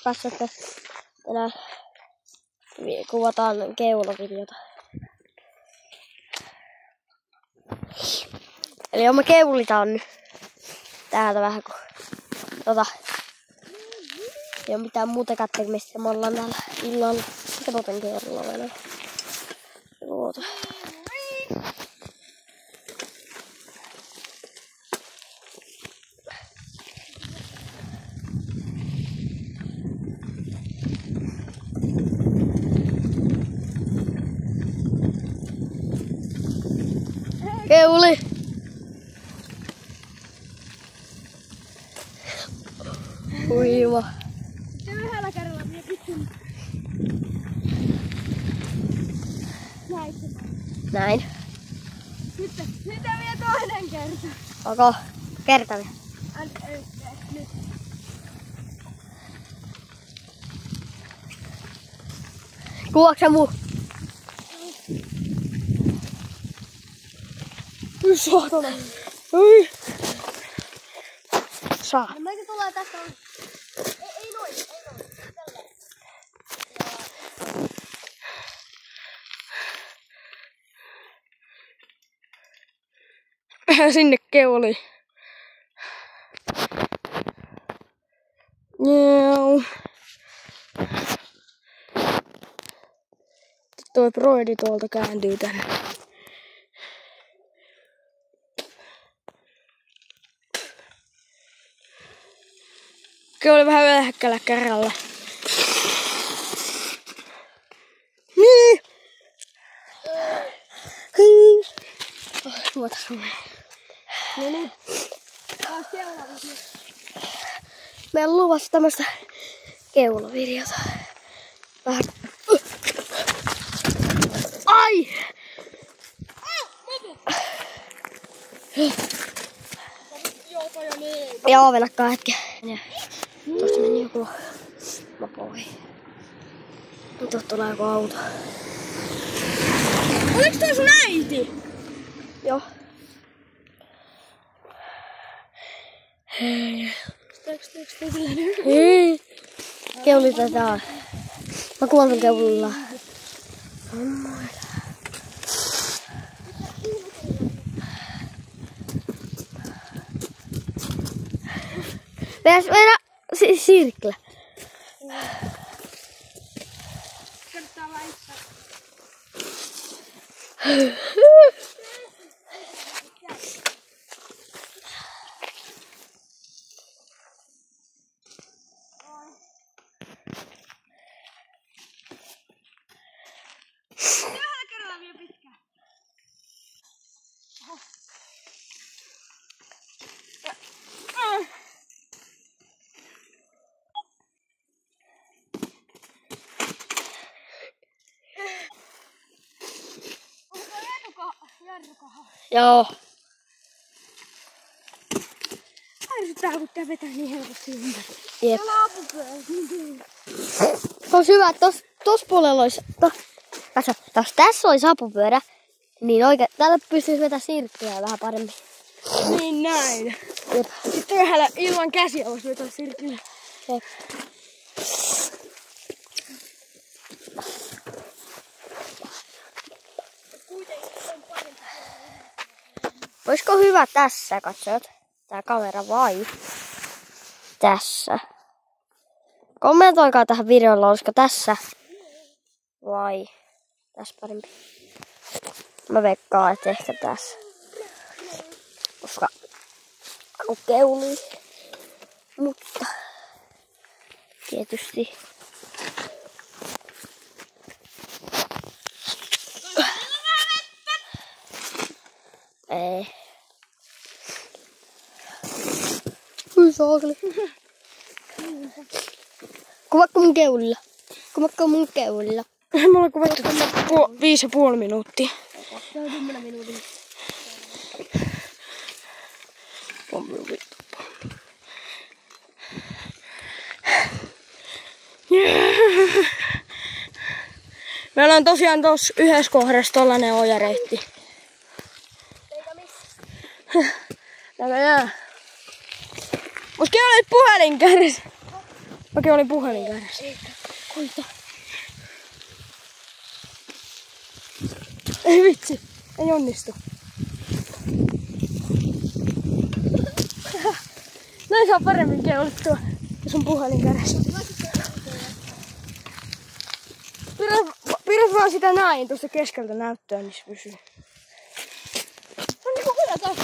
Kanssa, että tänään kuvataan keulavideota. Eli me keulitaan nyt täältä vähän kun ei oo mitään muuta tekemistä. Me ollaan täällä illalla Kepoten kerralla. Keuli! Uiva. Sitten yhdellä kerralla minä pitkin. Näin. Sitten vielä toinen kerta. Onko kerta vielä? Nyt. Kuvaatko muu? Kyllä saatana. Ui. Saa. No meitä tulee tästä. Ei noin. Sinne keuli. Joo. Toi broidi tuolta kääntyy tänne. Keuli vähän vähäkkällä kärällä. Niin. No niin. Taas seuraava. Meillä on luvassa tämmöstä keulavideota. Vähän. Ai! Joo, venakkaa hetken. Tuosta meni joku mopo ohi. Tuosta tulee joku auto. Oliks toi sun äiti? Joo. Hei. Keulitetaan. Mä kuvan ton keulilla. Mennä sirkle. Kertaa laittaa. Yhdellä kerralla vielä pitkään. Jarrukohan. Joo. Ärsyttää kun tää vetää niin helposti ympäri. Jep. Täällä on apupyörä. Tos hyvä, tos puolella olisi... Jos tässä olisi apupyörä, niin oikein täältä pystyisi vetämään sirkkiä vähän paremmin. Niin näin. Jep. Sitten yhdellä ilman käsiä voisi vetää sirkkiä. Jep. Olisiko hyvä tässä, katsojat, tää kamera vai tässä? Kommentoikaa tähän videolla, olisiko tässä vai tässä parempi. Mä veikkaan, että ehkä tässä. Koska on keuli. Mutta tietysti. Ei. Hyi saakeli. Kuvaatko mun keulilla? Kuvaatko mun keulilla? Me ollaan kuvattu 5,5 minuuttia. Se on 10 minuutin. Meillä on tosiaan tossa yhdessä kohdassa tollanen ojareitti. Eikä missä. Näköjään. Mut kyllä olet puhelin kädessä. Mäkin olin puhelin kädessä. Koita. Ei vitsi, ei onnistu. Näin saa paremmin keulittua, jos on puhelin kädessä. Pidät vaan sitä näin tuosta keskeltä näyttöön, niin se pysyy. On niinku hyvä taas.